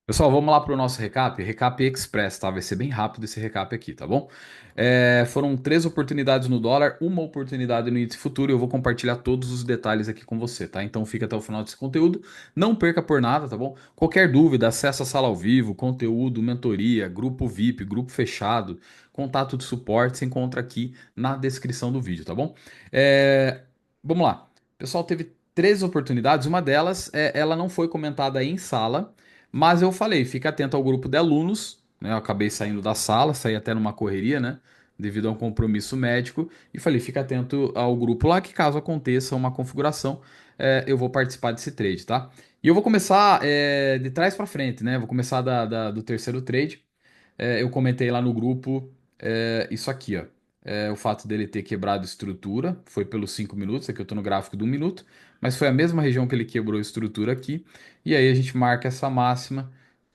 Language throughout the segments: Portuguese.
Pessoal, vamos lá para o nosso recap. Recap Express, tá? Vai ser bem rápido esse recap aqui, tá bom? Foram três oportunidades no dólar, uma oportunidade no índice futuro e eu vou compartilhar todos os detalhes aqui com você, tá? Então fica até o final desse conteúdo. Não perca por nada, tá bom? Qualquer dúvida, acessa a sala ao vivo, conteúdo, mentoria, grupo VIP, grupo fechado, contato de suporte, você encontra aqui na descrição do vídeo, tá bom? É, Vamos lá. O pessoal teve três oportunidades, uma delas, ela não foi comentada em sala. Mas eu falei, fica atento ao grupo de alunos, né? Eu acabei saindo da sala, saí até numa correria, né? Devido a um compromisso médico. E falei, fica atento ao grupo lá, que caso aconteça uma configuração, eu vou participar desse trade, tá? E eu vou começar de trás para frente, né? Vou começar do terceiro trade. Eu comentei lá no grupo isso aqui, ó. O fato dele ter quebrado estrutura, foi pelos 5 minutos, aqui eu estou no gráfico do 1 minuto, mas foi a mesma região que ele quebrou estrutura aqui. E aí a gente marca essa máxima,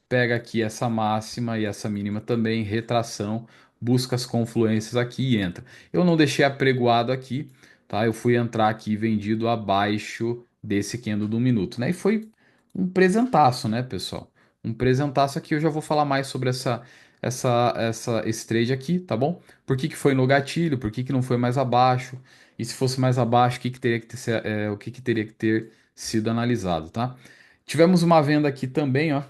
pega aqui essa máxima e essa mínima também, retração, busca as confluências aqui e entra. Eu não deixei apregoado aqui, tá? Eu fui entrar aqui vendido abaixo desse candle do 1 minuto, né? E foi um presentaço, né, pessoal? Um presentaço aqui, eu já vou falar mais sobre esse trade aqui, tá bom? Por que que foi no gatilho, por que que não foi mais abaixo? E se fosse mais abaixo, o que que teria que ter, o que que teria que ter sido analisado, tá? Tivemos uma venda aqui também, ó.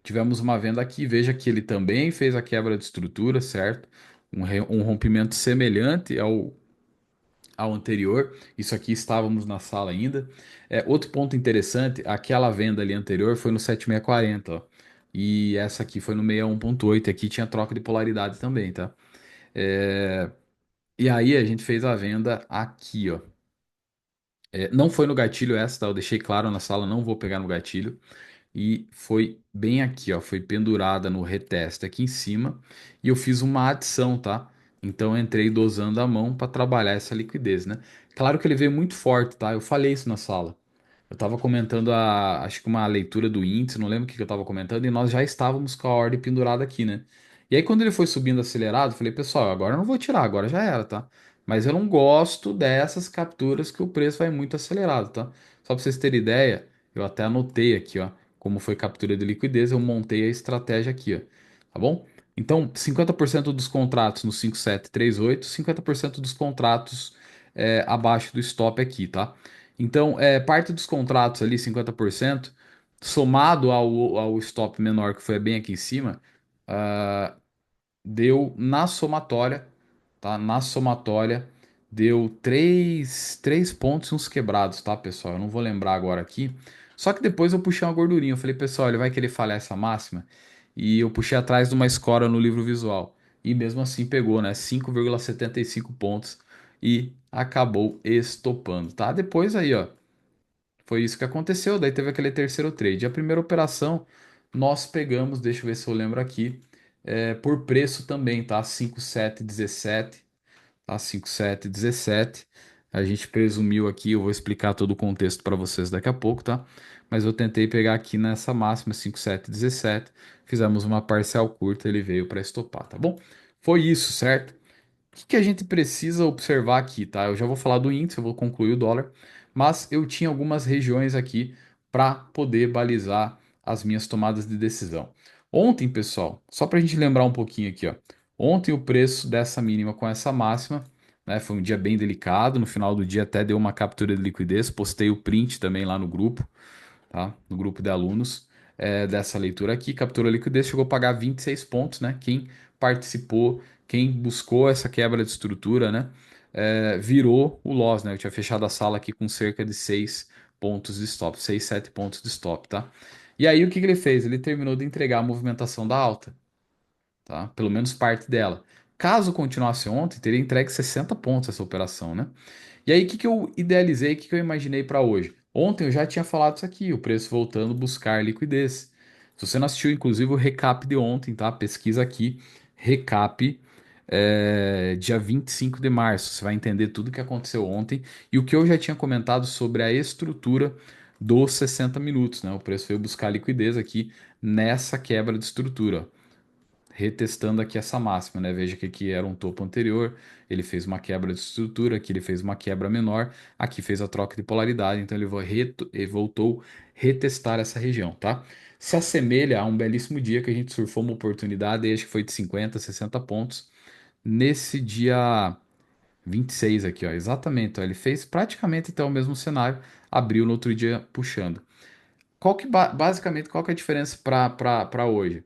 Tivemos uma venda aqui, veja que ele também fez a quebra de estrutura, certo? Um rompimento semelhante ao anterior. Isso aqui estávamos na sala ainda. Outro ponto interessante, aquela venda ali anterior foi no 7640, ó. E essa aqui foi no 61.8. Aqui tinha troca de polaridade também, tá? É, E aí a gente fez a venda aqui, ó. Não foi no gatilho essa, tá? Eu deixei claro na sala, não vou pegar no gatilho. E foi bem aqui, ó, foi pendurada no reteste aqui em cima e eu fiz uma adição, tá? Então eu entrei dosando a mão para trabalhar essa liquidez, né? Claro que ele veio muito forte, tá? Eu falei isso na sala. Eu tava comentando acho que uma leitura do índice, não lembro o que que eu tava comentando, e nós já estávamos com a ordem pendurada aqui, né? E aí quando ele foi subindo acelerado, eu falei, pessoal, agora eu não vou tirar, agora já era, tá? Mas eu não gosto dessas capturas que o preço vai muito acelerado, tá? Só para vocês terem ideia, eu até anotei aqui, ó, como foi captura de liquidez, eu montei a estratégia aqui, ó, tá bom? Então, 50% dos contratos no 5738, 50% dos contratos abaixo do stop aqui, tá? Então, parte dos contratos ali, 50%, somado ao stop menor que foi bem aqui em cima, ah, deu na somatória, tá? Na somatória, deu três pontos e uns quebrados, tá, pessoal? Eu não vou lembrar agora aqui. Só que depois eu puxei uma gordurinha. Eu falei, pessoal, ele vai querer falhar essa máxima. E eu puxei atrás de uma escora no livro visual. E mesmo assim pegou, né? 5,75 pontos e acabou estopando, tá? Depois aí, ó. Foi isso que aconteceu. Daí teve aquele terceiro trade. A primeira operação nós pegamos, deixa eu ver se eu lembro aqui, por preço também, tá? 5,717, tá? 5,717. A gente presumiu aqui, eu vou explicar todo o contexto para vocês daqui a pouco, tá? Mas eu tentei pegar aqui nessa máxima 5,717. Fizemos uma parcial curta, ele veio para estopar, tá bom? Foi isso, certo? Que a gente precisa observar aqui, tá? Eu já vou falar do índice, eu vou concluir o dólar, mas eu tinha algumas regiões aqui para poder balizar as minhas tomadas de decisão. Ontem, pessoal, só para a gente lembrar um pouquinho aqui, ó. Ontem o preço dessa mínima com essa máxima, né? Foi um dia bem delicado. No final do dia até deu uma captura de liquidez. Postei o print também lá no grupo, tá? No grupo de alunos dessa leitura aqui. Captura liquidez chegou a pagar 26 pontos, né? Quem participou, quem buscou essa quebra de estrutura, né? Virou o loss, né? Eu tinha fechado a sala aqui com cerca de 6 pontos de stop, 6 7 pontos de stop, tá? E aí o que que ele fez? Ele terminou de entregar a movimentação da alta, tá? Pelo menos parte dela. Caso continuasse ontem, teria entregue 60 pontos essa operação, né? E aí, o que que eu idealizei, o que que eu imaginei para hoje? Ontem eu já tinha falado isso aqui, o preço voltando a buscar liquidez. Se você não assistiu, inclusive, o recap de ontem, tá? Pesquisa aqui, recap, dia 25 de março. Você vai entender tudo o que aconteceu ontem e o que eu já tinha comentado sobre a estrutura dos 60 minutos, né? O preço veio buscar liquidez aqui nessa quebra de estrutura. retestando aqui essa máxima, né? Veja que aqui era um topo anterior, ele fez uma quebra de estrutura, aqui ele fez uma quebra menor, aqui fez a troca de polaridade, então ele voltou retestar essa região, tá? Se assemelha a um belíssimo dia que a gente surfou uma oportunidade, acho que foi de 50, 60 pontos, nesse dia 26 aqui, ó, exatamente, ó, ele fez praticamente até o mesmo cenário, abriu no outro dia puxando. Basicamente, qual que é a diferença para hoje?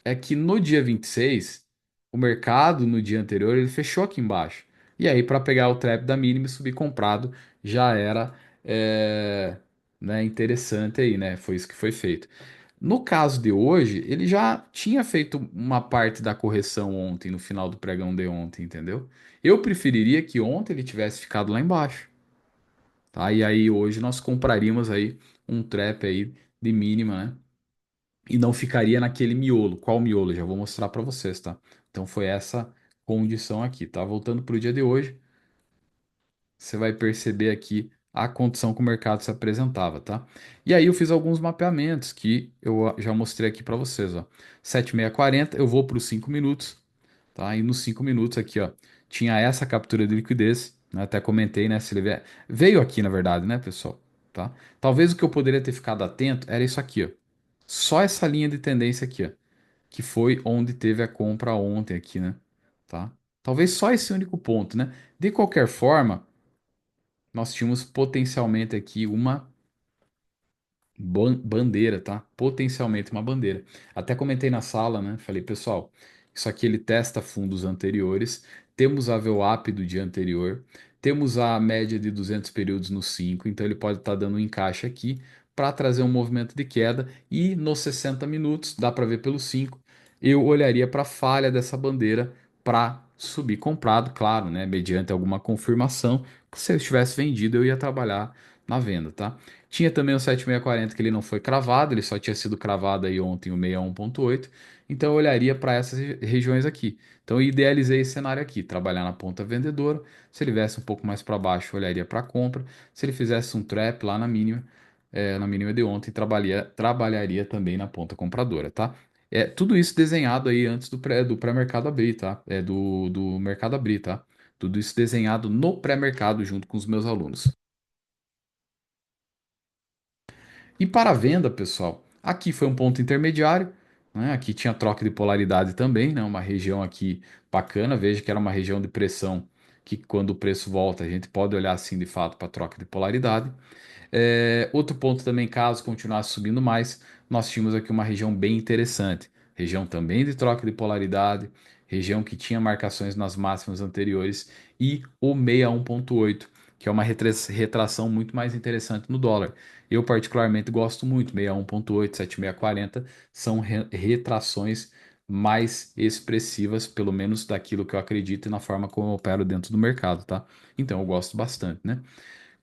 É que no dia 26 o mercado no dia anterior ele fechou aqui embaixo. E aí, para pegar o trap da mínima e subir comprado, já era é, né, interessante aí, né? Foi isso que foi feito. No caso de hoje, ele já tinha feito uma parte da correção ontem, no final do pregão de ontem, entendeu? Eu preferiria que ontem ele tivesse ficado lá embaixo, tá? E aí hoje nós compraríamos aí um trap aí de mínima, né? E não ficaria naquele miolo. Qual miolo? Já vou mostrar para vocês, tá? Então foi essa condição aqui, tá? Voltando para o dia de hoje, você vai perceber aqui a condição que o mercado se apresentava, tá? E aí eu fiz alguns mapeamentos que eu já mostrei aqui para vocês, ó. 7640, eu vou para os 5 minutos, tá? E nos 5 minutos aqui, ó, tinha essa captura de liquidez, né? Até comentei, né? Se ele veio aqui, na verdade, né, pessoal? Tá? Talvez o que eu poderia ter ficado atento era isso aqui, ó. Só essa linha de tendência aqui, ó, que foi onde teve a compra ontem aqui, né? Tá? Talvez só esse único ponto, né? De qualquer forma, nós tínhamos potencialmente aqui uma bandeira, tá? Potencialmente uma bandeira. Até comentei na sala, né? Falei, pessoal, isso aqui ele testa fundos anteriores, temos a VWAP do dia anterior, temos a média de 200 períodos no 5, então ele pode estar dando um encaixe aqui para trazer um movimento de queda e nos 60 minutos, dá para ver pelo 5, eu olharia para a falha dessa bandeira para subir comprado, claro, né? Mediante alguma confirmação. Se eu tivesse vendido, eu ia trabalhar na venda, tá? Tinha também o 7640 que ele não foi cravado, ele só tinha sido cravado aí ontem o 61.8. Então eu olharia para essas regiões aqui. Então eu idealizei esse cenário aqui, trabalhar na ponta vendedora. Se ele viesse um pouco mais para baixo, eu olharia para compra. Se ele fizesse um trap lá na mínima de ontem, trabalharia também na ponta compradora, tá? É tudo isso desenhado aí antes do pré-mercado abrir, tá? Do mercado abrir, tá? Tudo isso desenhado no pré-mercado junto com os meus alunos. E para a venda, pessoal, aqui foi um ponto intermediário, né? Aqui tinha troca de polaridade também, né? Uma região aqui bacana, veja que era uma região de pressão que quando o preço volta a gente pode olhar assim de fato para troca de polaridade. Outro ponto também, caso continuasse subindo mais, nós tínhamos aqui uma região bem interessante. Região também de troca de polaridade, região que tinha marcações nas máximas anteriores e o 61.8, que é uma retração muito mais interessante no dólar. Eu particularmente gosto muito, 61.8, 7640 são retrações mais expressivas, pelo menos daquilo que eu acredito e na forma como eu opero dentro do mercado, tá? Então eu gosto bastante, né?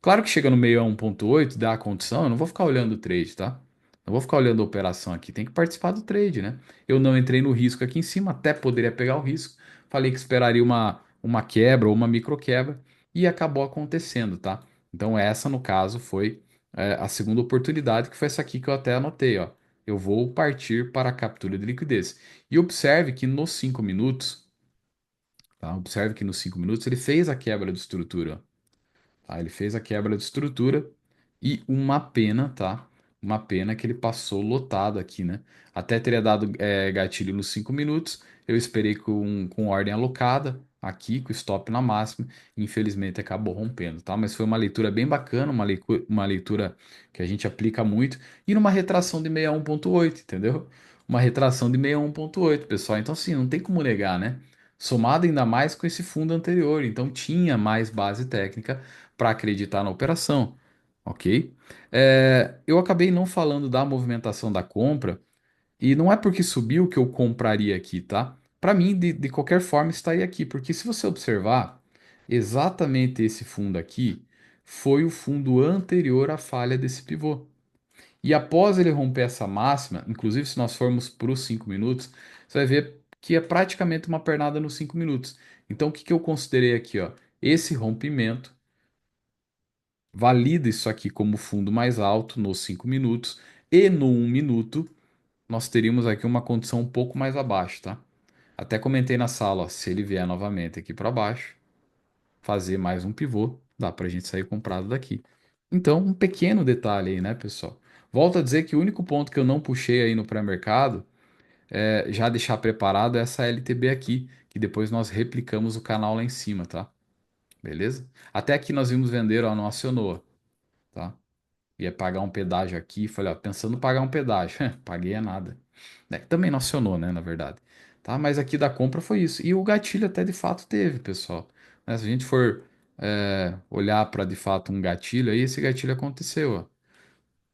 Claro que chega no meio a 1.8, dá a condição, eu não vou ficar olhando o trade, tá? Não vou ficar olhando a operação aqui, tem que participar do trade, né? Eu não entrei no risco aqui em cima, até poderia pegar o risco. Falei que esperaria uma quebra ou uma micro quebra e acabou acontecendo, tá? Então essa, no caso, foi a segunda oportunidade, que foi essa aqui que eu até anotei, ó. Eu vou partir para a captura de liquidez. E observe que nos 5 minutos, tá? Observe que nos 5 minutos ele fez a quebra de estrutura, ó. Tá? Ele fez a quebra de estrutura e uma pena, tá? Uma pena que ele passou lotado aqui, né? Até teria dado gatilho nos 5 minutos. Eu esperei com ordem alocada aqui, com stop na máxima. Infelizmente acabou rompendo, tá? Mas foi uma leitura bem bacana, uma leitura que a gente aplica muito. E numa retração de 61.8, entendeu? Uma retração de 61.8, pessoal. Então, assim, não tem como negar, né? Somado ainda mais com esse fundo anterior. Então, tinha mais base técnica para acreditar na operação, ok? Eu acabei não falando da movimentação da compra e não é porque subiu que eu compraria aqui, tá? Para mim, de qualquer forma, estaria aqui, porque se você observar, exatamente esse fundo aqui foi o fundo anterior à falha desse pivô. E após ele romper essa máxima, inclusive se nós formos para os 5 minutos, você vai ver que é praticamente uma pernada nos 5 minutos. Então, o que que eu considerei aqui, ó? Esse rompimento valida isso aqui como fundo mais alto nos 5 minutos e no 1 minuto. nós teríamos aqui uma condição um pouco mais abaixo, tá? Até comentei na sala, ó, se ele vier novamente aqui para baixo, fazer mais um pivô, dá para a gente sair comprado daqui. Então, um pequeno detalhe aí, né, pessoal? Volto a dizer que o único ponto que eu não puxei aí no pré-mercado é já deixar preparado essa LTB aqui, que depois nós replicamos o canal lá em cima, tá? Beleza? Até aqui nós vimos vender, ó, não acionou, tá? Ia pagar um pedágio aqui, falei, ó, pensando em pagar um pedágio. Paguei é nada. É, que também não acionou, né, na verdade. Tá? Mas aqui da compra foi isso. E o gatilho até de fato teve, pessoal. Né, se a gente for olhar para de fato um gatilho aí, esse gatilho aconteceu, ó.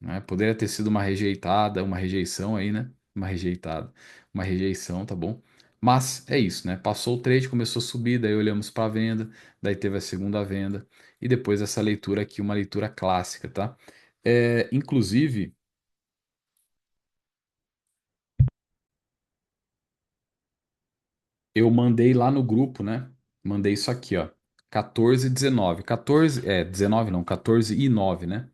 Né? Poderia ter sido uma rejeitada, uma rejeição aí, né? Uma rejeitada, uma rejeição, tá bom? Mas é isso, né? Passou o trade, começou a subir, daí olhamos para a venda, daí teve a segunda venda e depois essa leitura aqui, uma leitura clássica, tá? Inclusive, eu mandei lá no grupo, né? Mandei isso aqui, ó. 14,19. 14, 19 não, 14,9, né?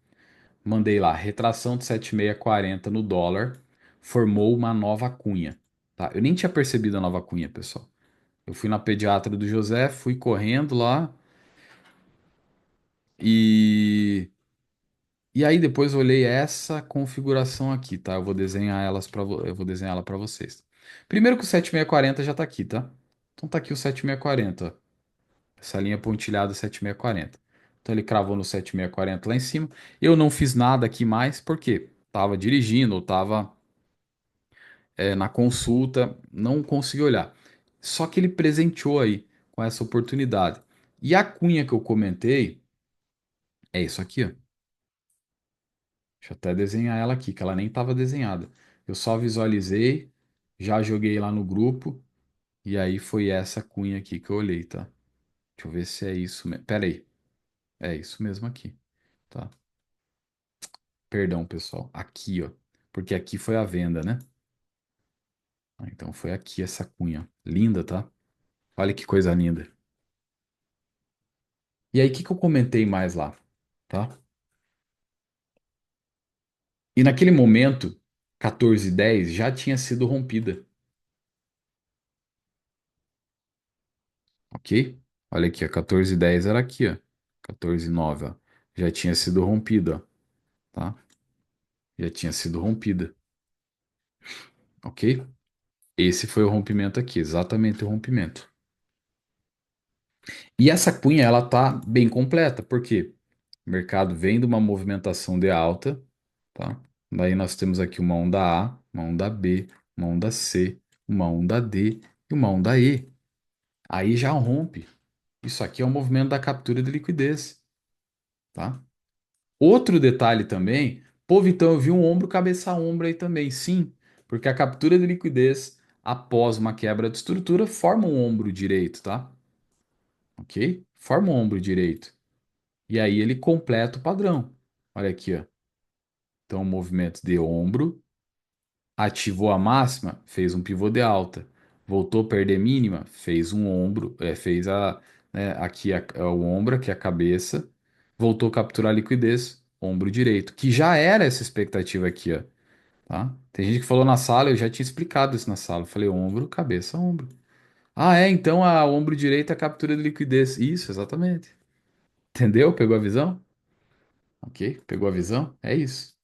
Mandei lá, retração de 7,640 no dólar, formou uma nova cunha, tá? Eu nem tinha percebido a nova cunha, pessoal. Eu fui na pediatra do José, fui correndo lá e aí depois eu olhei essa configuração aqui, tá? Eu vou desenhar ela para vocês. Primeiro que o 7,640 já tá aqui, tá? Então tá aqui o 7,640, ó. Essa linha pontilhada 7,640. Então ele cravou no 7,640 lá em cima. Eu não fiz nada aqui mais, porque estava dirigindo, ou estava na consulta, não consegui olhar. Só que ele presenteou aí com essa oportunidade. E a cunha que eu comentei é isso aqui, ó. Deixa eu até desenhar ela aqui, que ela nem estava desenhada. Eu só visualizei, já joguei lá no grupo, e aí foi essa cunha aqui que eu olhei, tá? Deixa eu ver se é isso mesmo. Pera aí, é isso mesmo aqui, tá? Perdão, pessoal. Aqui, ó. Porque aqui foi a venda, né? Então foi aqui essa cunha. Linda, tá? Olha que coisa linda. E aí, o que que eu comentei mais lá, tá? E naquele momento, 14,10 já tinha sido rompida, ok? Olha aqui, a 14,10 era aqui, ó. 14,9, ó. Já tinha sido rompida, ó, tá? Já tinha sido rompida, ok? Esse foi o rompimento aqui, exatamente o rompimento. E essa cunha, ela tá bem completa, por quê? O mercado vem de uma movimentação de alta, tá? Daí nós temos aqui uma onda A, uma onda B, uma onda C, uma onda D e uma onda E. Aí já rompe. Isso aqui é um movimento da captura de liquidez, tá? Outro detalhe também, pô, Vitão, eu vi um ombro cabeça a ombro aí também, sim, porque a captura de liquidez após uma quebra de estrutura forma um ombro direito, tá? Ok? Forma um ombro direito. E aí ele completa o padrão. Olha aqui, ó. Então, movimento de ombro, ativou a máxima, fez um pivô de alta. Voltou a perder mínima, fez um ombro, fez aqui o ombro, aqui a cabeça. Voltou a capturar a liquidez, ombro direito, que já era essa expectativa aqui, ó, tá? Tem gente que falou na sala, eu já tinha explicado isso na sala. Eu falei ombro, cabeça, ombro. Ah, então a ombro direito é a captura de liquidez. Isso, exatamente. Entendeu? Pegou a visão? Ok, pegou a visão? É isso.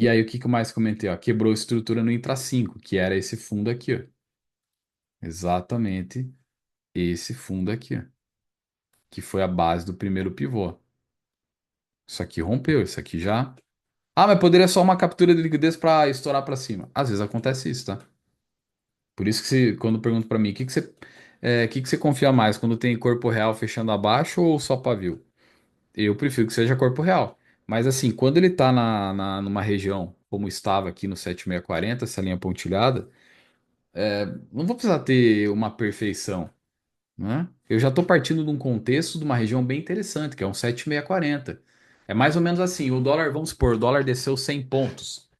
E aí, o que que eu mais comentei? Ó, quebrou a estrutura no Intra 5, que era esse fundo aqui, ó. Exatamente esse fundo aqui, ó, que foi a base do primeiro pivô. Isso aqui rompeu, isso aqui já. Ah, mas poderia só uma captura de liquidez para estourar para cima. Às vezes acontece isso, tá? Por isso que quando perguntam para mim, que você confia mais, quando tem corpo real fechando abaixo ou só pavio? Eu prefiro que seja corpo real. Mas assim, quando ele tá numa região como estava aqui no 7640, essa linha pontilhada, não vou precisar ter uma perfeição, né? Eu já estou partindo de um contexto de uma região bem interessante, que é um 7,640. É mais ou menos assim, o dólar, vamos supor, o dólar desceu 100 pontos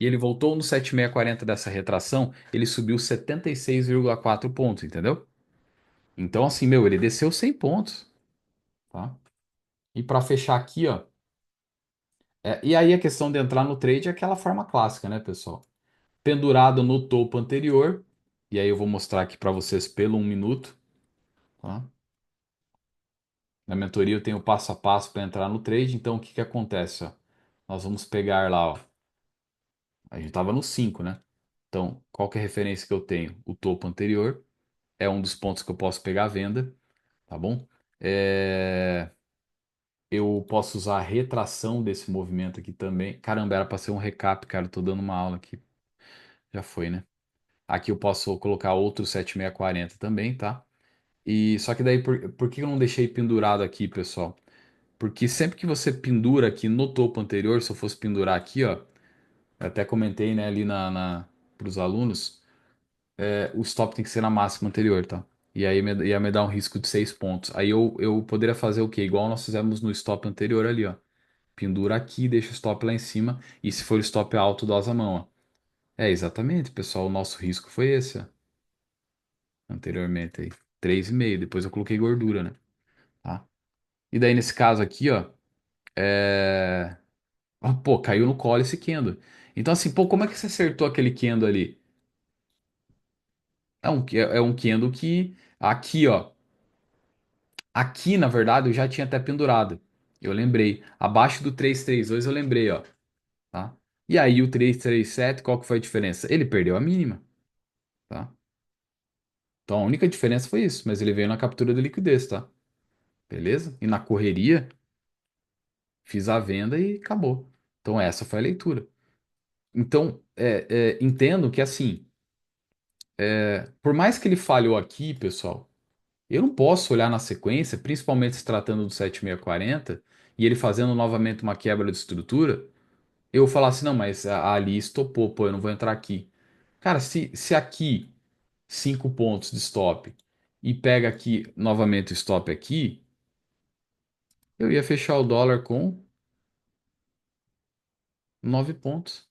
e ele voltou no 7,640 dessa retração, ele subiu 76,4 pontos, entendeu? Então assim, meu, ele desceu 100 pontos, tá? E para fechar aqui, ó, e aí a questão de entrar no trade é aquela forma clássica, né, pessoal? pendurado no topo anterior. E aí eu vou mostrar aqui para vocês pelo 1 minuto, tá? Na mentoria eu tenho o passo a passo para entrar no trade. Então o que que acontece, ó? Nós vamos pegar lá, ó. A gente estava no 5, né? Então, qual que é a referência que eu tenho? O topo anterior é um dos pontos que eu posso pegar a venda, tá bom? É, eu posso usar a retração desse movimento aqui também. Caramba, era para ser um recap, cara. Eu tô dando uma aula aqui. Já foi, né? Aqui eu posso colocar outro 7640 também, tá? E só que daí, por que eu não deixei pendurado aqui, pessoal? Porque sempre que você pendura aqui no topo anterior, se eu fosse pendurar aqui, ó, eu até comentei, né, ali para os alunos, o stop tem que ser na máxima anterior, tá? E aí ia me dar um risco de 6 pontos. Aí eu poderia fazer o quê? Igual nós fizemos no stop anterior ali, ó. Pendura aqui, deixa o stop lá em cima. E se for o stop alto, dosa a mão, ó. É, exatamente, pessoal. O nosso risco foi esse, ó, anteriormente aí. 3,5. Depois eu coloquei gordura, né? Tá? E daí, nesse caso aqui, ó. Pô, caiu no colo esse Kendo. Então, assim, pô, como é que você acertou aquele Kendo ali? É um Kendo que. Aqui, ó. Aqui, na verdade, eu já tinha até pendurado. Eu lembrei. Abaixo do 332 eu lembrei, ó. Tá? E aí o 337 qual que foi a diferença? Ele perdeu a mínima, tá? Então a única diferença foi isso, mas ele veio na captura de liquidez, tá? Beleza? E na correria, fiz a venda e acabou. Então essa foi a leitura. Então, entendo que assim, por mais que ele falhou aqui, pessoal, eu não posso olhar na sequência, principalmente se tratando do 7640 e ele fazendo novamente uma quebra de estrutura, eu falar assim, não, mas ali estopou, pô, eu não vou entrar aqui. Cara, se aqui 5 pontos de stop e pega aqui novamente o stop aqui, eu ia fechar o dólar com 9 pontos.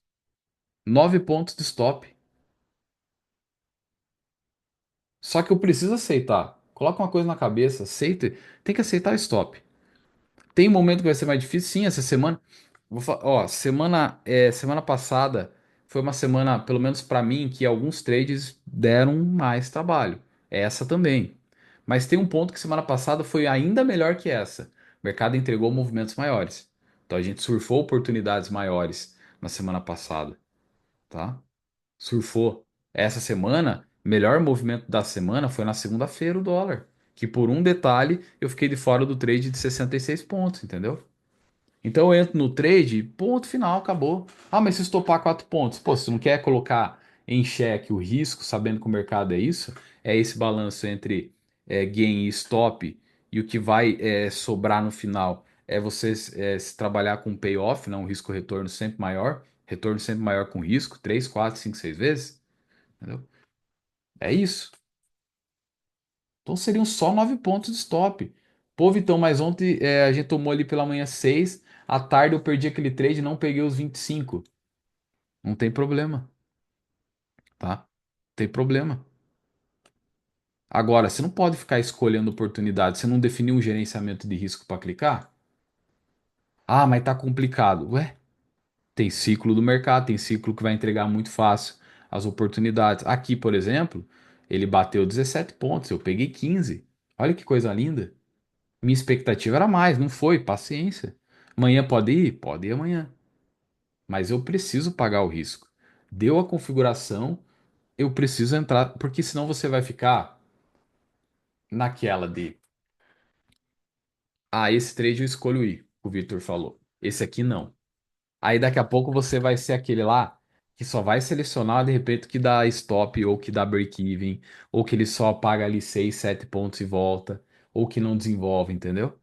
9 pontos de stop. Só que eu preciso aceitar. Coloca uma coisa na cabeça, aceita, tem que aceitar o stop. Tem um momento que vai ser mais difícil, sim, essa semana. Ó, semana passada foi uma semana, pelo menos para mim, que alguns trades deram mais trabalho. Essa também. Mas tem um ponto que semana passada foi ainda melhor que essa. O mercado entregou movimentos maiores. Então a gente surfou oportunidades maiores na semana passada, tá? Surfou. Essa semana, melhor movimento da semana foi na segunda-feira o dólar, que por um detalhe eu fiquei de fora do trade de 66 pontos, entendeu? Então eu entro no trade, ponto final, acabou. Ah, mas se estopar 4 pontos, pô, você não quer colocar em xeque o risco, sabendo que o mercado é isso, é esse balanço entre gain e stop, e o que vai sobrar no final é você se trabalhar com payoff, não, um risco-retorno sempre maior, retorno sempre maior com risco, 3 4 5 6 vezes, entendeu? É isso. Então seriam só 9 pontos de stop. Pô, Vitão, mas ontem a gente tomou ali pela manhã 6, à tarde eu perdi aquele trade e não peguei os 25. Não tem problema, tá? Não tem problema. Agora, você não pode ficar escolhendo oportunidade, você não definiu um gerenciamento de risco para clicar? Ah, mas tá complicado. Ué, tem ciclo do mercado, tem ciclo que vai entregar muito fácil as oportunidades. Aqui, por exemplo, ele bateu 17 pontos, eu peguei 15. Olha que coisa linda. Minha expectativa era mais, não foi, paciência. Amanhã pode ir? Pode ir amanhã. Mas eu preciso pagar o risco. Deu a configuração, eu preciso entrar, porque senão você vai ficar naquela de, esse trade eu escolho ir, o Victor falou. Esse aqui não. Aí daqui a pouco você vai ser aquele lá que só vai selecionar de repente que dá stop ou que dá break-even, ou que ele só paga ali 6 7 pontos e volta, ou que não desenvolve, entendeu?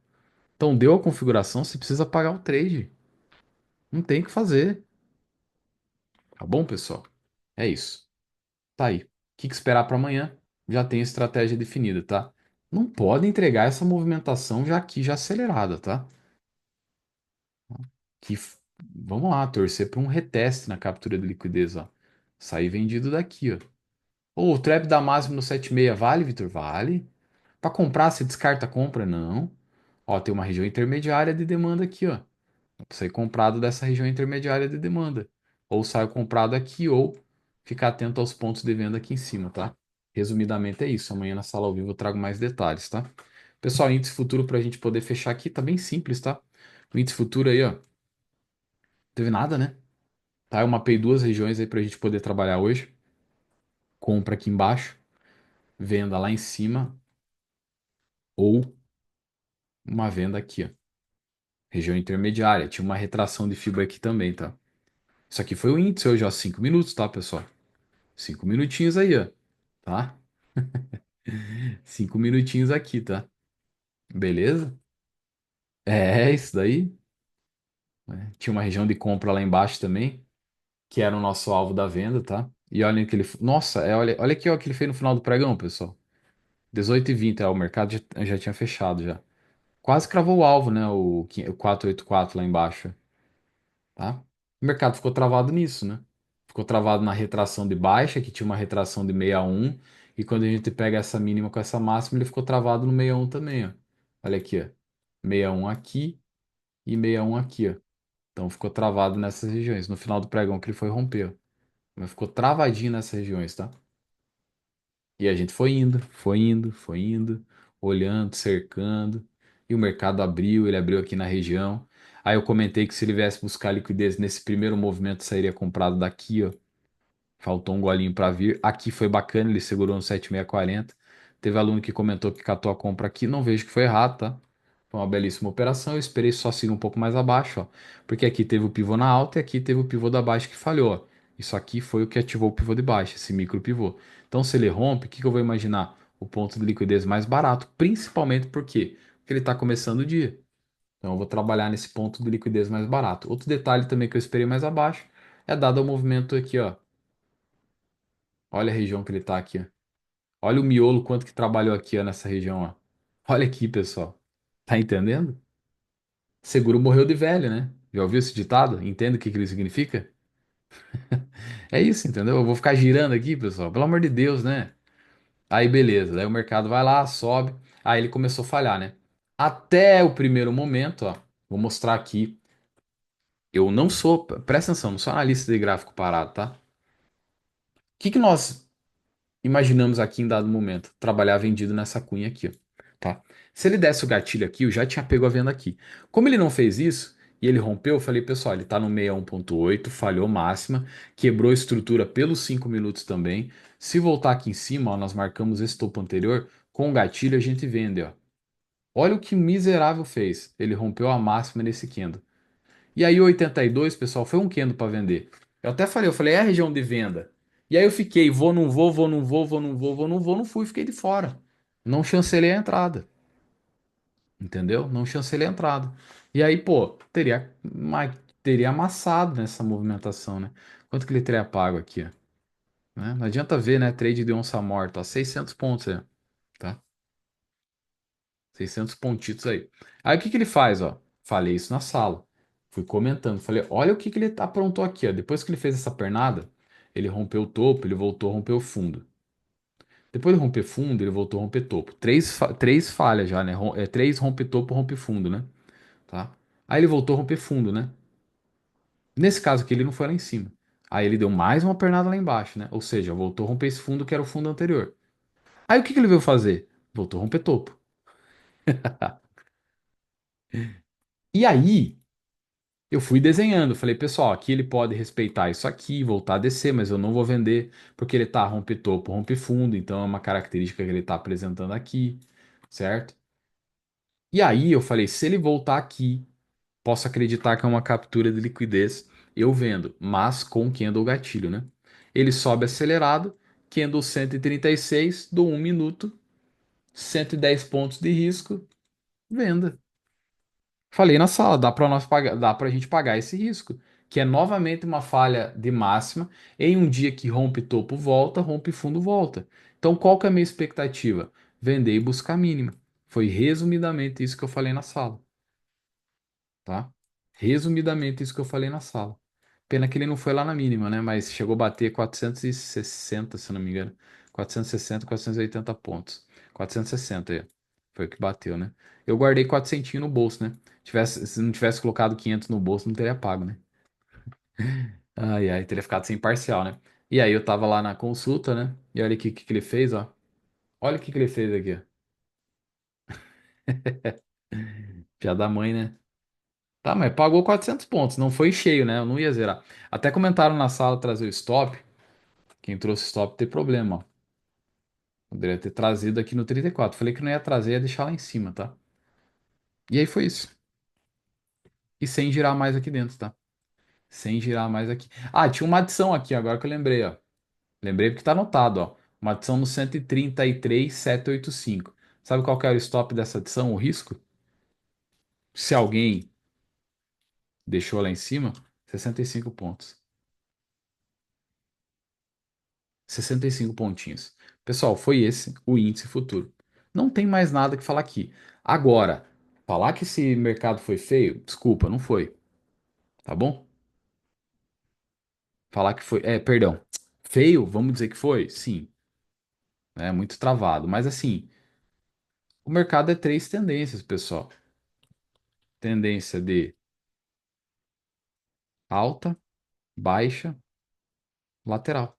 Então deu a configuração, você precisa pagar o trade. Não tem o que fazer. Tá bom, pessoal? É isso. Tá aí. O que esperar para amanhã? Já tem estratégia definida, tá? Não pode entregar essa movimentação já aqui, já acelerada, tá? Vamos lá, torcer para um reteste na captura de liquidez, ó. Sair vendido daqui, ó. Ô, o trap da máxima no 76 vale, Vitor? Vale. Para comprar, você descarta a compra? Não. Ó, tem uma região intermediária de demanda aqui, ó. Sair comprado dessa região intermediária de demanda. Ou saio comprado aqui, ou ficar atento aos pontos de venda aqui em cima, tá? Resumidamente é isso. Amanhã na sala ao vivo eu trago mais detalhes, tá? Pessoal, índice futuro para a gente poder fechar aqui tá bem simples, tá? O índice futuro aí, ó, teve nada, né? Tá? Eu mapei duas regiões aí para a gente poder trabalhar hoje. Compra aqui embaixo, venda lá em cima ou uma venda aqui, ó. Região intermediária. Tinha uma retração de fibra aqui também, tá? Isso aqui foi o índice hoje, ó, 5 minutos, tá, pessoal? 5 minutinhos aí, ó, tá? 5 minutinhos aqui, tá? Beleza? É, isso daí. Né? Tinha uma região de compra lá embaixo também, que era o nosso alvo da venda, tá? E olha o que ele. Nossa, olha aqui ó, o que ele fez no final do pregão, pessoal. 18h20, o mercado já tinha fechado já. Quase cravou o alvo, né? O 484 lá embaixo, tá? O mercado ficou travado nisso, né? Ficou travado na retração de baixa, que tinha uma retração de 61, e quando a gente pega essa mínima com essa máxima, ele ficou travado no 61 também, ó. Olha aqui, ó. 61 aqui e 61 aqui, ó. Então ficou travado nessas regiões. No final do pregão que ele foi romper, ó. Mas ficou travadinho nessas regiões, tá? E a gente foi indo, foi indo, foi indo, olhando, cercando. E o mercado abriu, ele abriu aqui na região. Aí eu comentei que se ele viesse buscar liquidez nesse primeiro movimento, sairia comprado daqui, ó. Faltou um golinho para vir. Aqui foi bacana, ele segurou no 7640. Teve aluno que comentou que catou a compra aqui. Não vejo que foi errado, tá? Foi uma belíssima operação. Eu esperei só seguir um pouco mais abaixo, ó. Porque aqui teve o pivô na alta e aqui teve o pivô da baixa que falhou, ó. Isso aqui foi o que ativou o pivô de baixa, esse micro pivô. Então, se ele rompe, o que que eu vou imaginar? O ponto de liquidez mais barato, principalmente porque ele está começando o dia. Então, eu vou trabalhar nesse ponto de liquidez mais barato. Outro detalhe também que eu esperei mais abaixo é dado o movimento aqui, ó. Olha a região que ele tá aqui, ó. Olha o miolo, quanto que trabalhou aqui, ó, nessa região, ó. Olha aqui, pessoal. Tá entendendo? Seguro morreu de velho, né? Já ouviu esse ditado? Entende o que que ele significa? É isso, entendeu? Eu vou ficar girando aqui, pessoal. Pelo amor de Deus, né? Aí, beleza. Daí o mercado vai lá, sobe. Aí ele começou a falhar, né? Até o primeiro momento, ó. Vou mostrar aqui. Eu não sou, presta atenção, não sou analista de gráfico parado, tá? O que que nós imaginamos aqui em dado momento, trabalhar vendido nessa cunha aqui, ó, tá? Se ele desse o gatilho aqui, eu já tinha pego a venda aqui. Como ele não fez isso e ele rompeu, eu falei, pessoal, ele tá no 61.8, falhou máxima, quebrou a estrutura pelos 5 minutos também. Se voltar aqui em cima, ó, nós marcamos esse topo anterior, com o gatilho a gente vende, ó. Olha o que o miserável fez. Ele rompeu a máxima nesse candle. E aí, o 82, pessoal, foi um candle para vender. Eu até falei, é a região de venda. E aí eu fiquei, vou, não vou, vou, não vou, vou, não vou, vou, não vou, não fui, fiquei de fora. Não chancelei a entrada, entendeu? Não chancelei a entrada. E aí, pô, teria amassado nessa movimentação, né? Quanto que ele teria pago aqui, ó, né? Não adianta ver, né? Trade de onça morta, ó, 600 pontos, aí, tá? 600 pontitos aí. Aí o que que ele faz, ó? Falei isso na sala. Fui comentando, falei, olha o que que ele aprontou aqui, ó. Depois que ele fez essa pernada, ele rompeu o topo, ele voltou a romper o fundo. Depois de romper fundo, ele voltou a romper topo. Três falhas já, né? Três rompe topo, rompe fundo, né? Tá? Aí ele voltou a romper fundo, né? Nesse caso aqui, ele não foi lá em cima. Aí ele deu mais uma pernada lá embaixo, né? Ou seja, voltou a romper esse fundo que era o fundo anterior. Aí o que que ele veio fazer? Voltou a romper topo. E aí, eu fui desenhando, falei, pessoal, aqui ele pode respeitar isso aqui, voltar a descer, mas eu não vou vender, porque ele tá rompe topo, rompe fundo, então é uma característica que ele tá apresentando aqui, certo? E aí eu falei, se ele voltar aqui, posso acreditar que é uma captura de liquidez, eu vendo, mas com candle gatilho, né? Ele sobe acelerado, candle 136 do 1 minuto, 110 pontos de risco, venda. Falei na sala, dá para nós pagar, dá para a gente pagar esse risco, que é novamente uma falha de máxima em um dia que rompe topo volta, rompe fundo volta. Então, qual que é a minha expectativa? Vender e buscar mínima. Foi resumidamente isso que eu falei na sala, tá? Resumidamente isso que eu falei na sala. Pena que ele não foi lá na mínima, né? Mas chegou a bater 460, se eu não me engano. 460, 480 pontos. 460, é. Foi o que bateu, né? Eu guardei 400 no bolso, né? Se não tivesse colocado 500 no bolso, não teria pago, né? Ai, ai, teria ficado sem parcial, né? E aí eu tava lá na consulta, né? E olha aqui o que que ele fez, ó. Olha o que que ele fez aqui, ó. Piada da mãe, né? Tá, mas pagou 400 pontos, não foi cheio, né? Eu não ia zerar. Até comentaram na sala trazer o stop. Quem trouxe stop tem problema, ó. Poderia ter trazido aqui no 34. Falei que não ia trazer, ia deixar lá em cima, tá? E aí foi isso. E sem girar mais aqui dentro, tá? Sem girar mais aqui. Ah, tinha uma adição aqui, agora que eu lembrei, ó. Lembrei porque tá anotado, ó. Uma adição no 133,785. Sabe qual que era o stop dessa adição, o risco? Se alguém deixou lá em cima, 65 pontos. 65 pontinhos. Pessoal, foi esse o índice futuro. Não tem mais nada que falar aqui. Agora, falar que esse mercado foi feio, desculpa, não foi, tá bom? Falar que foi, perdão, feio, vamos dizer que foi? Sim, é muito travado, mas assim, o mercado é três tendências, pessoal. Tendência de alta, baixa, lateral.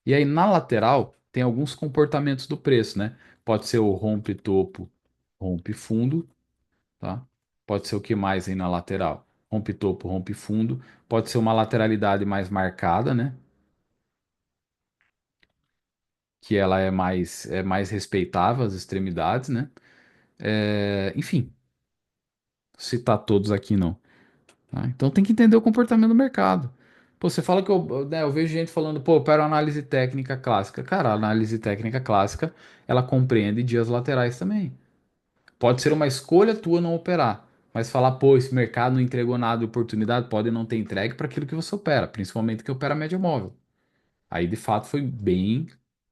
E aí na lateral tem alguns comportamentos do preço, né? Pode ser o rompe topo, rompe fundo, tá? Pode ser o que mais aí na lateral? Rompe topo, rompe fundo. Pode ser uma lateralidade mais marcada, né? Que ela é mais respeitável as extremidades, né? Enfim, citar todos aqui não. Tá? Então tem que entender o comportamento do mercado. Pô, você fala que eu vejo gente falando, pô, eu quero análise técnica clássica. Cara, a análise técnica clássica, ela compreende dias laterais também. Pode ser uma escolha tua não operar, mas falar, pô, esse mercado não entregou nada de oportunidade, pode não ter entregue para aquilo que você opera, principalmente que opera média móvel. Aí, de fato, foi bem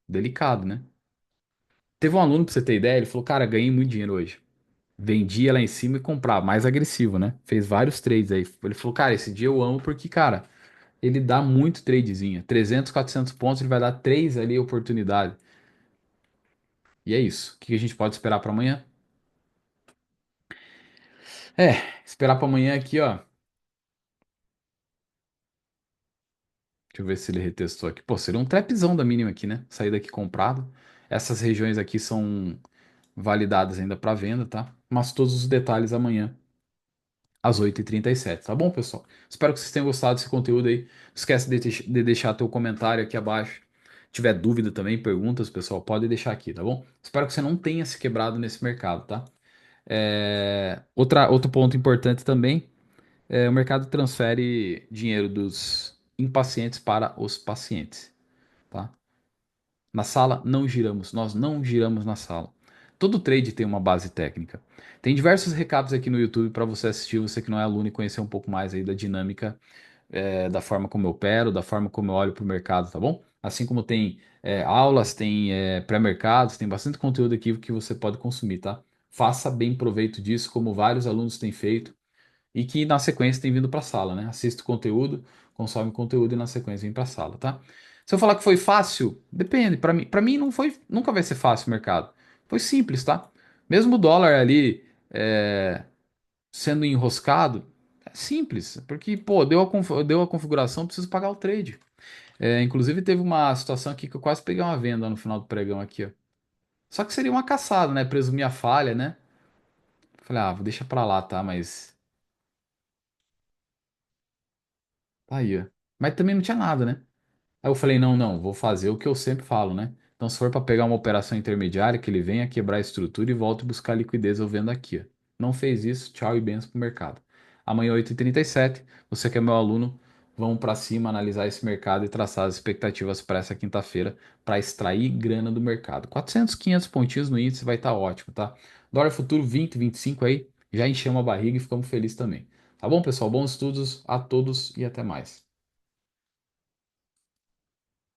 delicado, né? Teve um aluno, pra você ter ideia, ele falou, cara, ganhei muito dinheiro hoje. Vendia lá em cima e comprava, mais agressivo, né? Fez vários trades aí. Ele falou, cara, esse dia eu amo porque, cara, ele dá muito tradezinho. 300, 400 pontos, ele vai dar três ali oportunidade. E é isso. O que a gente pode esperar para amanhã? Esperar para amanhã aqui, ó. Deixa eu ver se ele retestou aqui. Pô, seria um trapzão da mínima aqui, né? Sair daqui comprado. Essas regiões aqui são validadas ainda para venda, tá? Mas todos os detalhes amanhã, às 8h37, tá bom, pessoal? Espero que vocês tenham gostado desse conteúdo aí. Não esquece de deixar teu comentário aqui abaixo. Se tiver dúvida também, perguntas, pessoal, pode deixar aqui, tá bom? Espero que você não tenha se quebrado nesse mercado, tá? Outro ponto importante também o mercado transfere dinheiro dos impacientes para os pacientes, tá? Na sala não giramos, nós não giramos na sala. Todo trade tem uma base técnica. Tem diversos recados aqui no YouTube para você assistir, você que não é aluno e conhecer um pouco mais aí da dinâmica, da forma como eu opero, da forma como eu olho para o mercado, tá bom? Assim como tem aulas, tem pré-mercados, tem bastante conteúdo aqui que você pode consumir, tá? Faça bem proveito disso, como vários alunos têm feito e que na sequência tem vindo para a sala, né? Assiste o conteúdo, consome o conteúdo e na sequência vem para a sala, tá? Se eu falar que foi fácil, depende. Para mim não foi, nunca vai ser fácil o mercado. Foi simples, tá? Mesmo o dólar ali sendo enroscado, é simples, porque pô, deu a configuração, preciso pagar o trade. Inclusive teve uma situação aqui que eu quase peguei uma venda no final do pregão aqui, ó. Só que seria uma caçada, né? Presumir a falha, né? Falei, deixa pra lá, tá? Mas tá aí, ó. Mas também não tinha nada, né? Aí eu falei, não, não, vou fazer o que eu sempre falo, né? Então, se for para pegar uma operação intermediária, que ele venha quebrar a estrutura e volte buscar liquidez eu vendo aqui, ó. Não fez isso, tchau e benção pro mercado. Amanhã, 8h37, você que é meu aluno, vamos para cima analisar esse mercado e traçar as expectativas para essa quinta-feira para extrair grana do mercado. 400, 500 pontinhos no índice vai estar ótimo, tá? Dólar futuro 20, 25 aí, já enchemos a barriga e ficamos felizes também. Tá bom, pessoal? Bons estudos a todos e até mais.